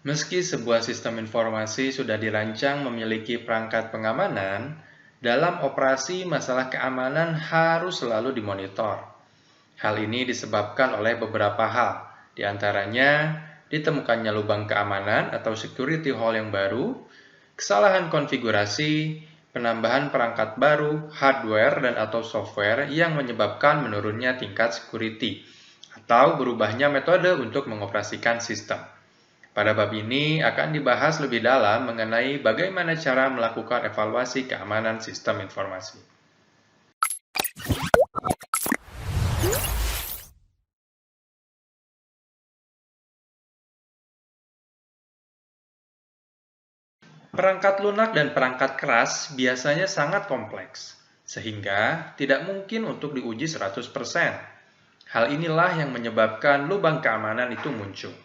Meski sebuah sistem informasi sudah dirancang memiliki perangkat pengamanan, dalam operasi masalah keamanan harus selalu dimonitor. Hal ini disebabkan oleh beberapa hal, di antaranya ditemukannya lubang keamanan atau security hole yang baru, kesalahan konfigurasi, penambahan perangkat baru, hardware dan atau software yang menyebabkan menurunnya tingkat security, atau berubahnya metode untuk mengoperasikan sistem. Pada bab ini akan dibahas lebih dalam mengenai bagaimana cara melakukan evaluasi keamanan sistem informasi. Perangkat lunak dan perangkat keras biasanya sangat kompleks, sehingga tidak mungkin untuk diuji 100%. Hal inilah yang menyebabkan lubang keamanan itu muncul.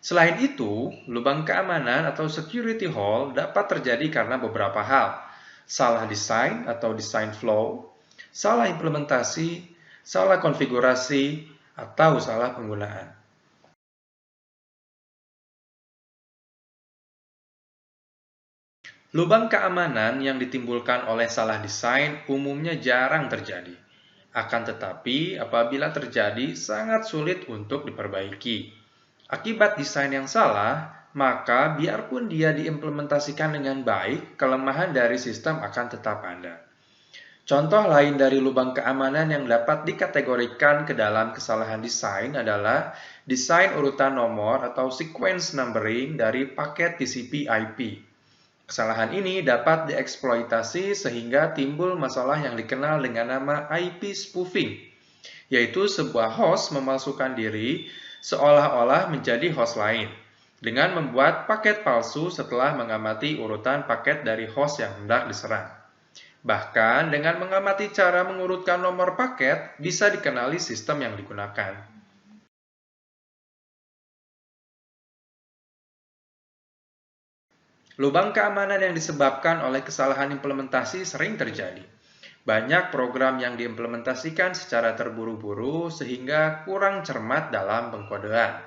Selain itu, lubang keamanan atau security hole dapat terjadi karena beberapa hal. Salah desain atau design flow, salah implementasi, salah konfigurasi, atau salah penggunaan. Lubang keamanan yang ditimbulkan oleh salah desain umumnya jarang terjadi. Akan tetapi, apabila terjadi, sangat sulit untuk diperbaiki. Akibat desain yang salah, maka biarpun dia diimplementasikan dengan baik, kelemahan dari sistem akan tetap ada. Contoh lain dari lubang keamanan yang dapat dikategorikan ke dalam kesalahan desain adalah desain urutan nomor atau sequence numbering dari paket TCP/IP. Kesalahan ini dapat dieksploitasi sehingga timbul masalah yang dikenal dengan nama IP spoofing, yaitu sebuah host memalsukan diri seolah-olah menjadi host lain, dengan membuat paket palsu setelah mengamati urutan paket dari host yang hendak diserang. Bahkan dengan mengamati cara mengurutkan nomor paket, bisa dikenali sistem yang digunakan. Lubang keamanan yang disebabkan oleh kesalahan implementasi sering terjadi. Banyak program yang diimplementasikan secara terburu-buru sehingga kurang cermat dalam pengkodean.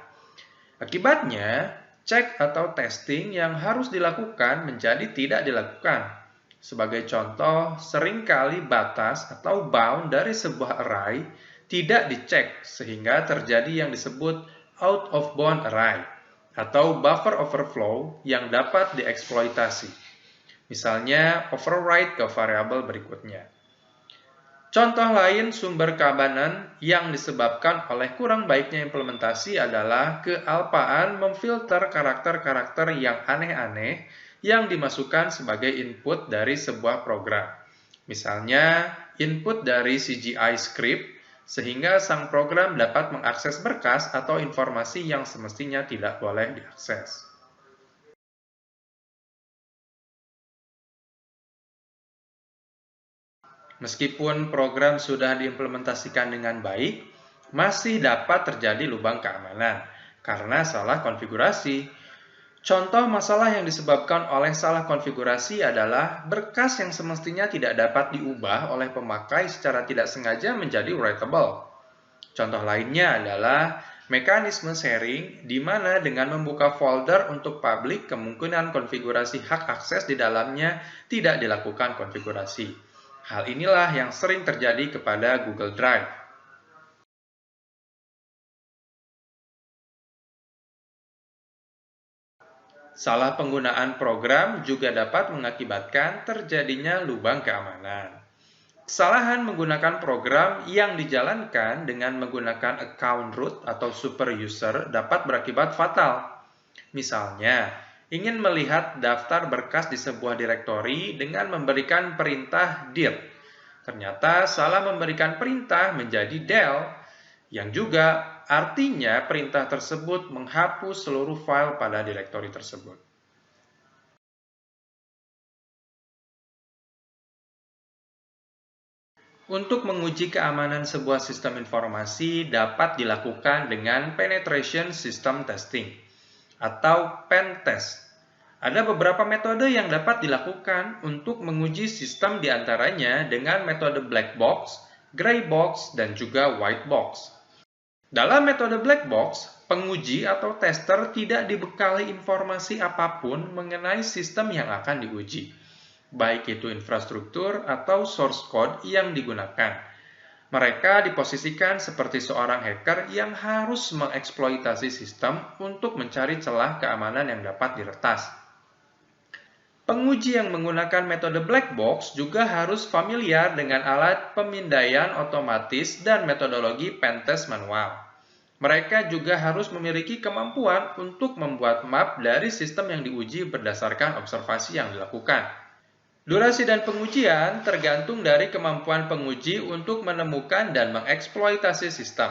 Akibatnya, cek atau testing yang harus dilakukan menjadi tidak dilakukan. Sebagai contoh, seringkali batas atau bound dari sebuah array tidak dicek sehingga terjadi yang disebut out of bound array atau buffer overflow yang dapat dieksploitasi. Misalnya, override ke variabel berikutnya. Contoh lain sumber keamanan yang disebabkan oleh kurang baiknya implementasi adalah kealpaan memfilter karakter-karakter yang aneh-aneh yang dimasukkan sebagai input dari sebuah program. Misalnya, input dari CGI script sehingga sang program dapat mengakses berkas atau informasi yang semestinya tidak boleh diakses. Meskipun program sudah diimplementasikan dengan baik, masih dapat terjadi lubang keamanan karena salah konfigurasi. Contoh masalah yang disebabkan oleh salah konfigurasi adalah berkas yang semestinya tidak dapat diubah oleh pemakai secara tidak sengaja menjadi writable. Contoh lainnya adalah mekanisme sharing di mana dengan membuka folder untuk publik kemungkinan konfigurasi hak akses di dalamnya tidak dilakukan konfigurasi. Hal inilah yang sering terjadi kepada Google Drive. Salah penggunaan program juga dapat mengakibatkan terjadinya lubang keamanan. Kesalahan menggunakan program yang dijalankan dengan menggunakan account root atau super user dapat berakibat fatal. Misalnya, ingin melihat daftar berkas di sebuah direktori dengan memberikan perintah dir. Ternyata salah memberikan perintah menjadi del, yang juga artinya perintah tersebut menghapus seluruh file pada direktori tersebut. Untuk menguji keamanan sebuah sistem informasi dapat dilakukan dengan penetration system testing atau pen test. Ada beberapa metode yang dapat dilakukan untuk menguji sistem diantaranya dengan metode black box, gray box, dan juga white box. Dalam metode black box, penguji atau tester tidak dibekali informasi apapun mengenai sistem yang akan diuji, baik itu infrastruktur atau source code yang digunakan. Mereka diposisikan seperti seorang hacker yang harus mengeksploitasi sistem untuk mencari celah keamanan yang dapat diretas. Penguji yang menggunakan metode black box juga harus familiar dengan alat pemindaian otomatis dan metodologi pentest manual. Mereka juga harus memiliki kemampuan untuk membuat map dari sistem yang diuji berdasarkan observasi yang dilakukan. Durasi dan pengujian tergantung dari kemampuan penguji untuk menemukan dan mengeksploitasi sistem.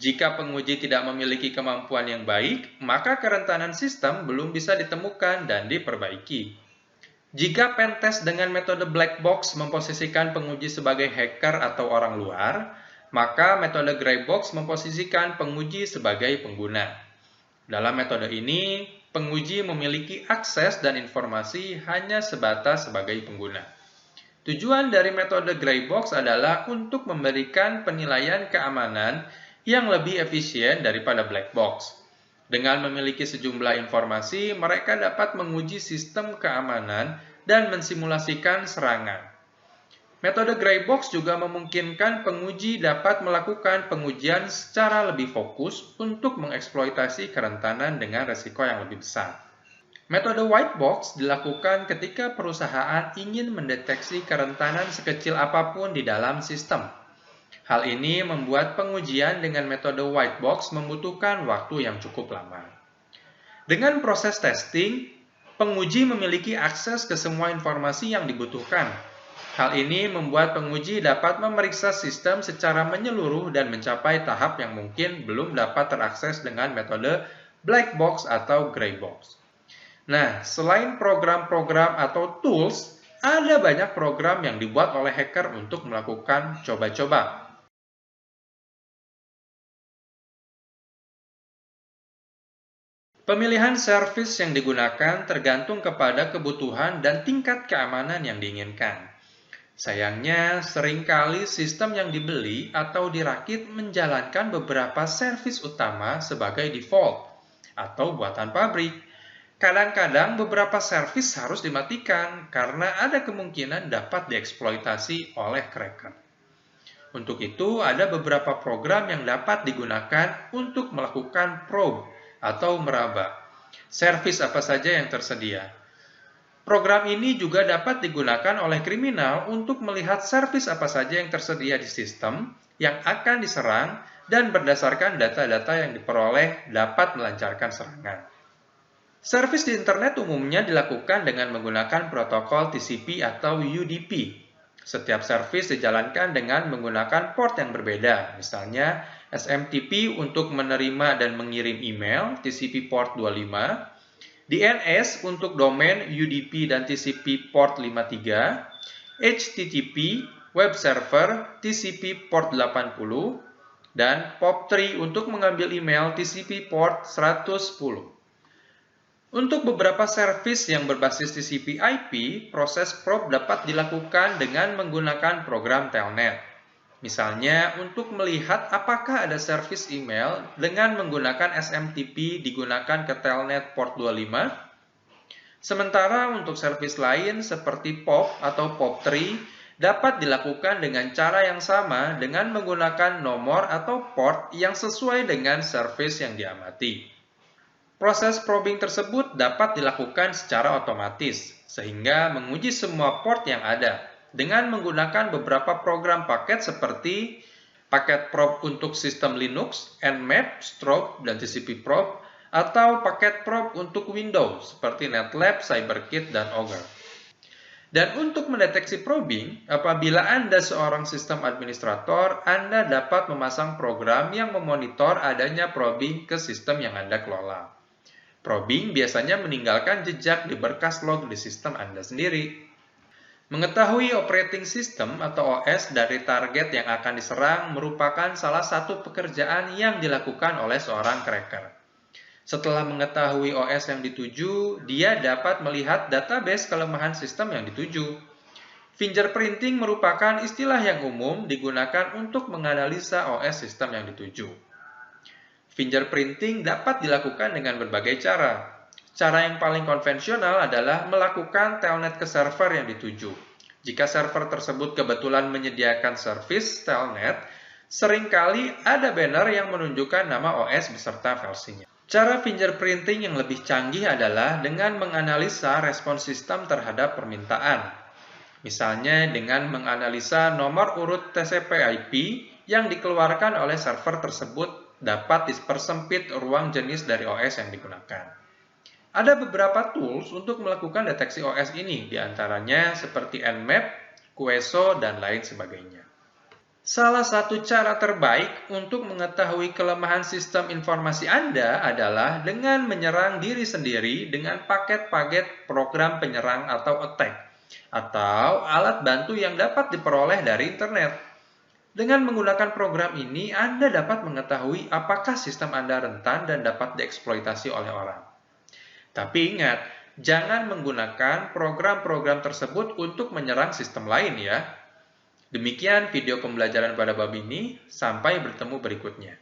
Jika penguji tidak memiliki kemampuan yang baik, maka kerentanan sistem belum bisa ditemukan dan diperbaiki. Jika pentest dengan metode black box memposisikan penguji sebagai hacker atau orang luar, maka metode gray box memposisikan penguji sebagai pengguna. Dalam metode ini, penguji memiliki akses dan informasi hanya sebatas sebagai pengguna. Tujuan dari metode gray box adalah untuk memberikan penilaian keamanan yang lebih efisien daripada black box. Dengan memiliki sejumlah informasi, mereka dapat menguji sistem keamanan dan mensimulasikan serangan. Metode gray box juga memungkinkan penguji dapat melakukan pengujian secara lebih fokus untuk mengeksploitasi kerentanan dengan risiko yang lebih besar. Metode white box dilakukan ketika perusahaan ingin mendeteksi kerentanan sekecil apapun di dalam sistem. Hal ini membuat pengujian dengan metode white box membutuhkan waktu yang cukup lama. Dengan proses testing, penguji memiliki akses ke semua informasi yang dibutuhkan. Hal ini membuat penguji dapat memeriksa sistem secara menyeluruh dan mencapai tahap yang mungkin belum dapat terakses dengan metode black box atau gray box. Nah, selain program-program atau tools, ada banyak program yang dibuat oleh hacker untuk melakukan coba-coba. Pemilihan service yang digunakan tergantung kepada kebutuhan dan tingkat keamanan yang diinginkan. Sayangnya, seringkali sistem yang dibeli atau dirakit menjalankan beberapa service utama sebagai default atau buatan pabrik. Kadang-kadang beberapa service harus dimatikan karena ada kemungkinan dapat dieksploitasi oleh cracker. Untuk itu, ada beberapa program yang dapat digunakan untuk melakukan probe atau meraba. Servis apa saja yang tersedia. Program ini juga dapat digunakan oleh kriminal untuk melihat servis apa saja yang tersedia di sistem yang akan diserang dan berdasarkan data-data yang diperoleh dapat melancarkan serangan. Servis di internet umumnya dilakukan dengan menggunakan protokol TCP atau UDP. Setiap servis dijalankan dengan menggunakan port yang berbeda, misalnya SMTP untuk menerima dan mengirim email, TCP port 25, DNS untuk domain UDP dan TCP port 53, HTTP web server TCP port 80, dan POP3 untuk mengambil email TCP port 110. Untuk beberapa servis yang berbasis TCP/IP, proses probe dapat dilakukan dengan menggunakan program telnet. Misalnya, untuk melihat apakah ada servis email dengan menggunakan SMTP digunakan ke telnet port 25. Sementara untuk servis lain seperti POP atau POP3 dapat dilakukan dengan cara yang sama dengan menggunakan nomor atau port yang sesuai dengan servis yang diamati. Proses probing tersebut dapat dilakukan secara otomatis, sehingga menguji semua port yang ada dengan menggunakan beberapa program paket seperti paket probe untuk sistem Linux, Nmap, Strobe, dan TCP probe, atau paket probe untuk Windows seperti Netlab, CyberKit, dan Augur. Dan untuk mendeteksi probing, apabila Anda seorang sistem administrator, Anda dapat memasang program yang memonitor adanya probing ke sistem yang Anda kelola. Probing biasanya meninggalkan jejak di berkas log di sistem Anda sendiri. Mengetahui operating system atau OS dari target yang akan diserang merupakan salah satu pekerjaan yang dilakukan oleh seorang cracker. Setelah mengetahui OS yang dituju, dia dapat melihat database kelemahan sistem yang dituju. Fingerprinting merupakan istilah yang umum digunakan untuk menganalisa OS sistem yang dituju. Fingerprinting dapat dilakukan dengan berbagai cara. Cara yang paling konvensional adalah melakukan telnet ke server yang dituju. Jika server tersebut kebetulan menyediakan servis telnet, seringkali ada banner yang menunjukkan nama OS beserta versinya. Cara fingerprinting yang lebih canggih adalah dengan menganalisa respon sistem terhadap permintaan. Misalnya dengan menganalisa nomor urut TCP/IP yang dikeluarkan oleh server tersebut dapat dipersempit ruang jenis dari OS yang digunakan. Ada beberapa tools untuk melakukan deteksi OS ini, diantaranya seperti Nmap, QSO, dan lain sebagainya. Salah satu cara terbaik untuk mengetahui kelemahan sistem informasi Anda adalah dengan menyerang diri sendiri dengan paket-paket program penyerang atau attack, atau alat bantu yang dapat diperoleh dari internet. Dengan menggunakan program ini, Anda dapat mengetahui apakah sistem Anda rentan dan dapat dieksploitasi oleh orang. Tapi ingat, jangan menggunakan program-program tersebut untuk menyerang sistem lain ya. Demikian video pembelajaran pada bab ini, sampai bertemu berikutnya.